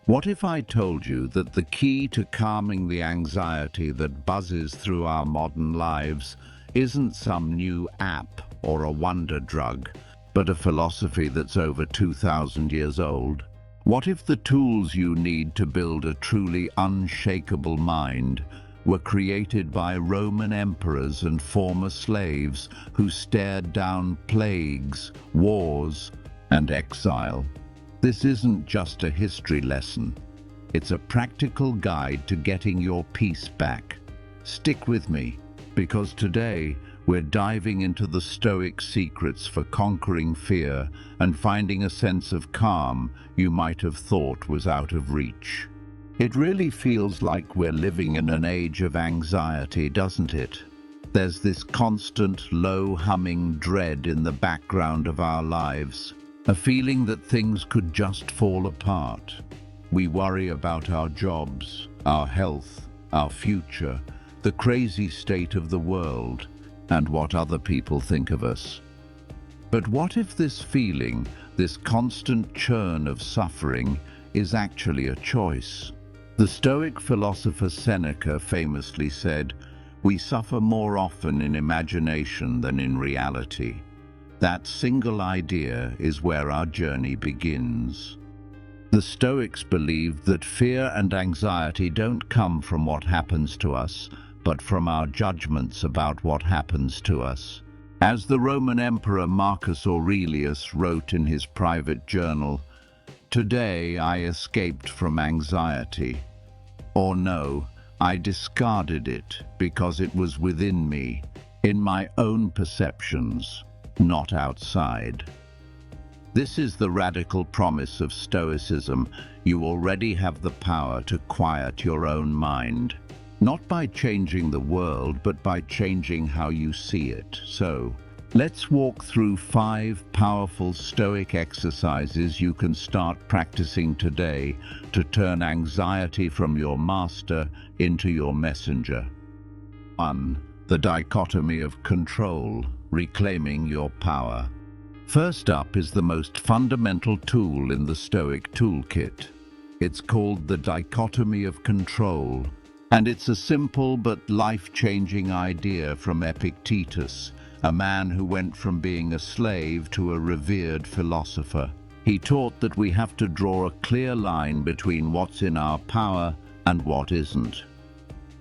What if I told you that the key to calming the anxiety that buzzes through our modern lives isn't some new app or a wonder drug, but a philosophy that's over 2,000 years old? What if the tools you need to build a truly unshakable mind were created by Roman emperors and former slaves who stared down plagues, wars, and exile? This isn't just a history lesson. It's a practical guide to getting your peace back. Stick with me, because today we're diving into the Stoic secrets for conquering fear and finding a sense of calm you might have thought was out of reach. It really feels like we're living in an age of anxiety, doesn't it? There's this constant, low-humming dread in the background of our lives. A feeling that things could just fall apart. We worry about our jobs, our health, our future, the crazy state of the world, and what other people think of us. But what if this feeling, this constant churn of suffering, is actually a choice? The Stoic philosopher Seneca famously said, "We suffer more often in imagination than in reality." That single idea is where our journey begins. The Stoics believed that fear and anxiety don't come from what happens to us, but from our judgments about what happens to us. As the Roman Emperor Marcus Aurelius wrote in his private journal, "Today I escaped from anxiety. Or no, I discarded it because it was within me, in my own perceptions, not outside." This is the radical promise of Stoicism. You already have the power to quiet your own mind, not by changing the world, but by changing how you see it. So, let's walk through 5 powerful Stoic exercises you can start practicing today to turn anxiety from your master into your messenger. 1. The dichotomy of control. Reclaiming your power. First up is the most fundamental tool in the Stoic toolkit. It's called the dichotomy of control, and it's a simple but life-changing idea from Epictetus, a man who went from being a slave to a revered philosopher. He taught that we have to draw a clear line between what's in our power and what isn't.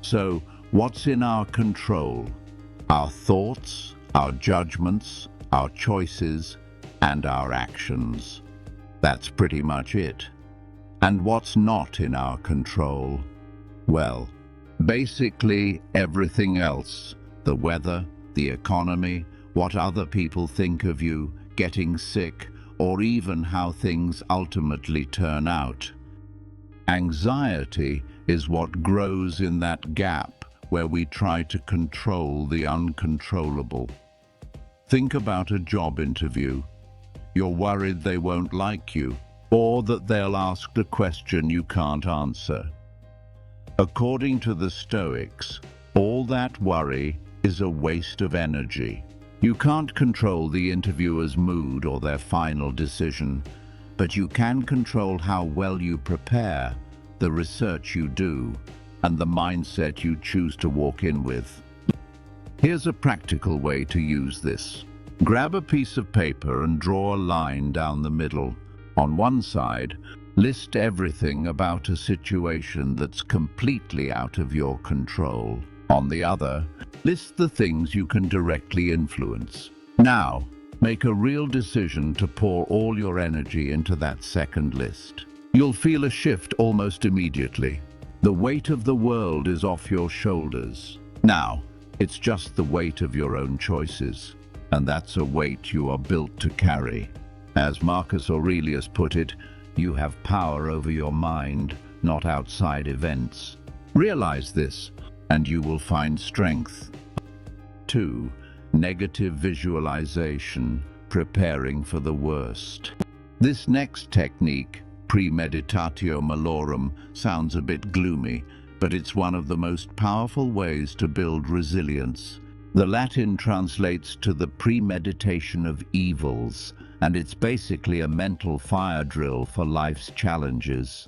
So, what's in our control? Our thoughts, our judgments, our choices, and our actions. That's pretty much it. And what's not in our control? Well, basically everything else. The weather, the economy, what other people think of you, getting sick, or even how things ultimately turn out. Anxiety is what grows in that gap where we try to control the uncontrollable. Think about a job interview. You're worried they won't like you, or that they'll ask a question you can't answer. According to the Stoics, all that worry is a waste of energy. You can't control the interviewer's mood or their final decision, but you can control how well you prepare, the research you do, and the mindset you choose to walk in with. Here's a practical way to use this. Grab a piece of paper and draw a line down the middle. On one side, list everything about a situation that's completely out of your control. On the other, list the things you can directly influence. Now, make a real decision to pour all your energy into that second list. You'll feel a shift almost immediately. The weight of the world is off your shoulders. Now, it's just the weight of your own choices, and that's a weight you are built to carry. As Marcus Aurelius put it, you have power over your mind, not outside events. Realize this, and you will find strength. 2. Negative visualization, preparing for the worst. This next technique, premeditatio malorum, sounds a bit gloomy, but it's one of the most powerful ways to build resilience. The Latin translates to the premeditation of evils, and it's basically a mental fire drill for life's challenges.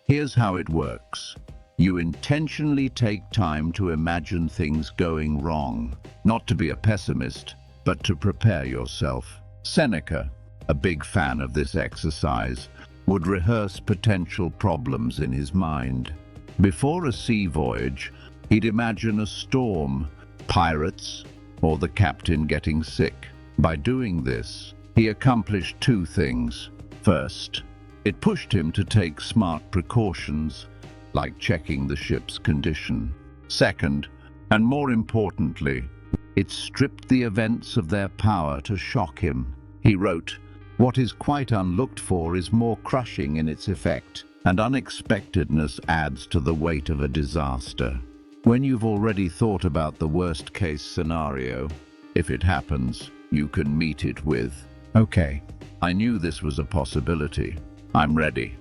Here's how it works. You intentionally take time to imagine things going wrong, not to be a pessimist, but to prepare yourself. Seneca, a big fan of this exercise, would rehearse potential problems in his mind. Before a sea voyage, he'd imagine a storm, pirates, or the captain getting sick. By doing this, he accomplished two things. First, it pushed him to take smart precautions, like checking the ship's condition. Second, and more importantly, it stripped the events of their power to shock him. He wrote, "What is quite unlooked for is more crushing in its effect, and unexpectedness adds to the weight of a disaster." When you've already thought about the worst-case scenario, if it happens, you can meet it with, "Okay, I knew this was a possibility. I'm ready."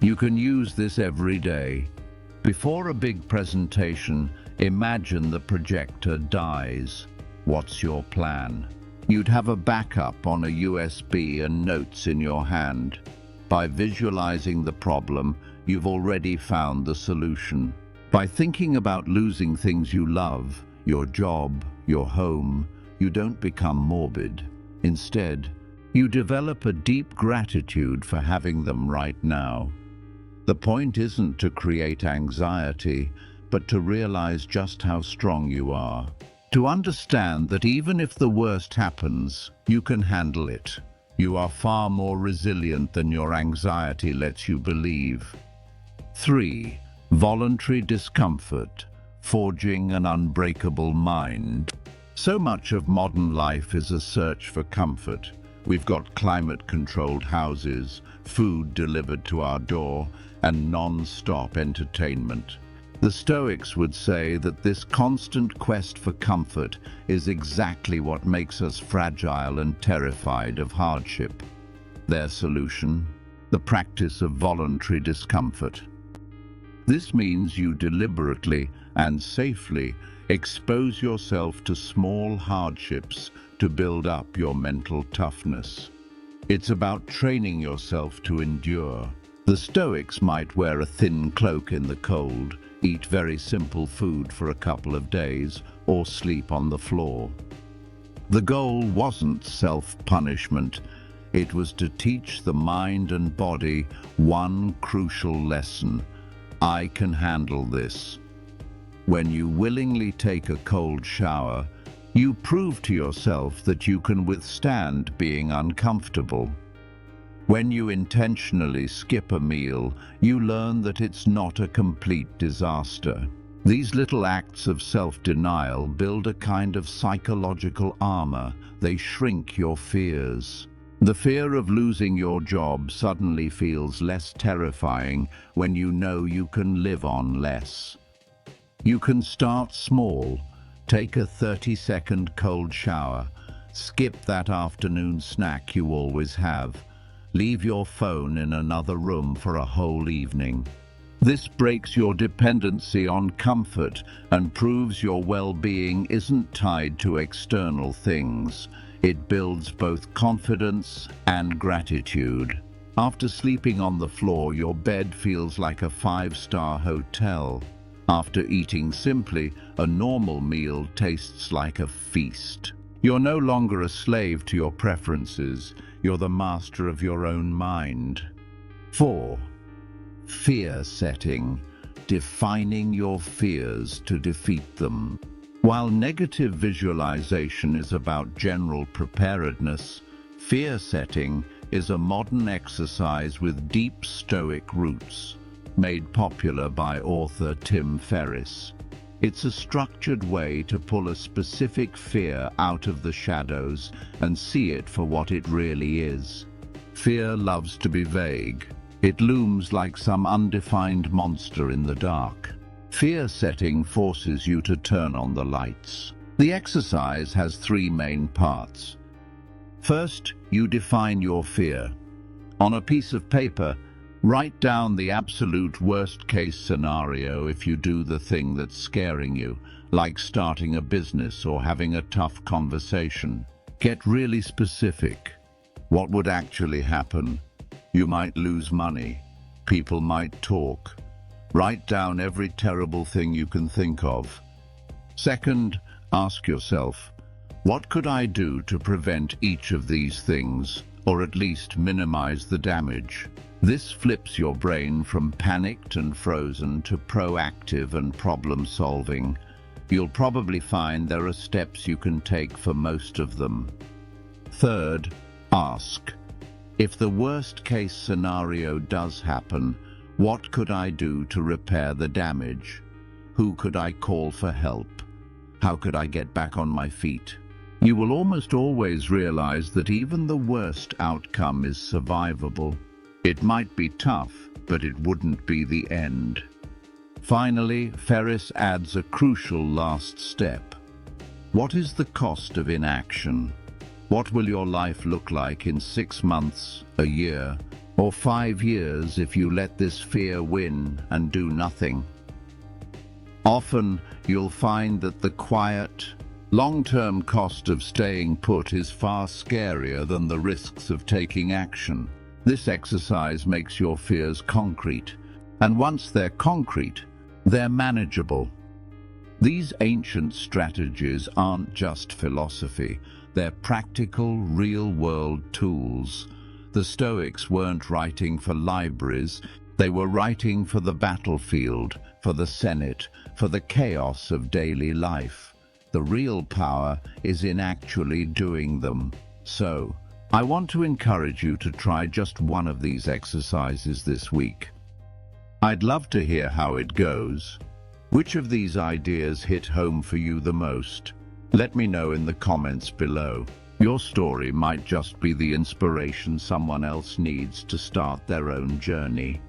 You can use this every day. Before a big presentation, imagine the projector dies. What's your plan? You'd have a backup on a USB and notes in your hand. By visualizing the problem, you've already found the solution. By thinking about losing things you love, your job, your home, you don't become morbid. Instead, you develop a deep gratitude for having them right now. The point isn't to create anxiety, but to realize just how strong you are. To understand that even if the worst happens, you can handle it. You are far more resilient than your anxiety lets you believe. 3. Voluntary discomfort, forging an unbreakable mind. So much of modern life is a search for comfort. We've got climate-controlled houses, food delivered to our door, and non-stop entertainment. The Stoics would say that this constant quest for comfort is exactly what makes us fragile and terrified of hardship. Their solution? The practice of voluntary discomfort. This means you deliberately and safely expose yourself to small hardships to build up your mental toughness. It's about training yourself to endure. The Stoics might wear a thin cloak in the cold, eat very simple food for a couple of days, or sleep on the floor. The goal wasn't self-punishment. It was to teach the mind and body one crucial lesson: I can handle this. When you willingly take a cold shower, you prove to yourself that you can withstand being uncomfortable. When you intentionally skip a meal, you learn that it's not a complete disaster. These little acts of self-denial build a kind of psychological armor. They shrink your fears. The fear of losing your job suddenly feels less terrifying when you know you can live on less. You can start small. Take a 30-second cold shower. Skip that afternoon snack you always have. Leave your phone in another room for a whole evening. This breaks your dependency on comfort and proves your well-being isn't tied to external things. It builds both confidence and gratitude. After sleeping on the floor, your bed feels like a 5-star hotel. After eating simply, a normal meal tastes like a feast. You're no longer a slave to your preferences. You're the master of your own mind. 4. Fear setting, defining your fears to defeat them. While negative visualization is about general preparedness, fear setting is a modern exercise with deep Stoic roots, made popular by author Tim Ferriss. It's a structured way to pull a specific fear out of the shadows and see it for what it really is. Fear loves to be vague. It looms like some undefined monster in the dark. Fear setting forces you to turn on the lights. The exercise has 3 main parts. First, you define your fear. On a piece of paper, write down the absolute worst-case scenario if you do the thing that's scaring you, like starting a business or having a tough conversation. Get really specific. What would actually happen? You might lose money. People might talk. Write down every terrible thing you can think of. Second, ask yourself, what could I do to prevent each of these things, or at least minimize the damage? This flips your brain from panicked and frozen to proactive and problem-solving. You'll probably find there are steps you can take for most of them. Third, ask, if the worst-case scenario does happen, what could I do to repair the damage? Who could I call for help? How could I get back on my feet? You will almost always realize that even the worst outcome is survivable. It might be tough, but it wouldn't be the end. Finally, Ferris adds a crucial last step. What is the cost of inaction? What will your life look like in 6 months, a year, or 5 years if you let this fear win and do nothing? Often, you'll find that the quiet, long-term cost of staying put is far scarier than the risks of taking action. This exercise makes your fears concrete, and once they're concrete, they're manageable. These ancient strategies aren't just philosophy, they're practical, real-world tools. The Stoics weren't writing for libraries, they were writing for the battlefield, for the Senate, for the chaos of daily life. The real power is in actually doing them. So, I want to encourage you to try just one of these exercises this week. I'd love to hear how it goes. Which of these ideas hit home for you the most? Let me know in the comments below. Your story might just be the inspiration someone else needs to start their own journey.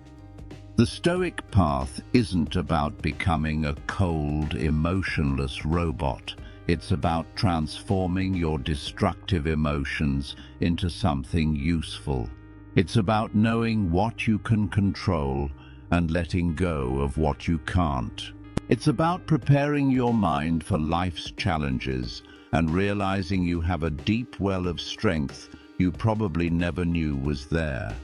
The Stoic path isn't about becoming a cold, emotionless robot. It's about transforming your destructive emotions into something useful. It's about knowing what you can control and letting go of what you can't. It's about preparing your mind for life's challenges and realizing you have a deep well of strength you probably never knew was there.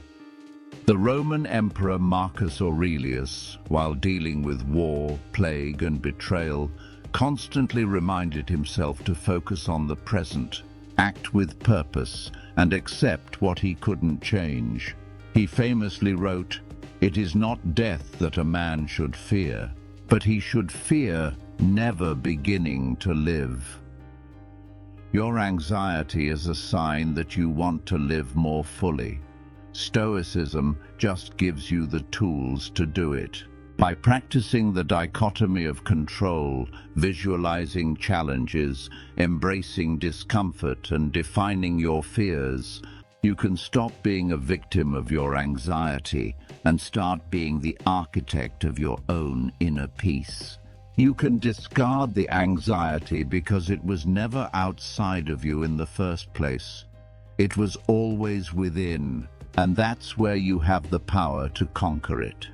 The Roman Emperor Marcus Aurelius, while dealing with war, plague, and betrayal, constantly reminded himself to focus on the present, act with purpose, and accept what he couldn't change. He famously wrote, "It is not death that a man should fear, but he should fear never beginning to live." Your anxiety is a sign that you want to live more fully. Stoicism just gives you the tools to do it. By practicing the dichotomy of control, visualizing challenges, embracing discomfort, and defining your fears, you can stop being a victim of your anxiety and start being the architect of your own inner peace. You can discard the anxiety because it was never outside of you in the first place. It was always within, and that's where you have the power to conquer it.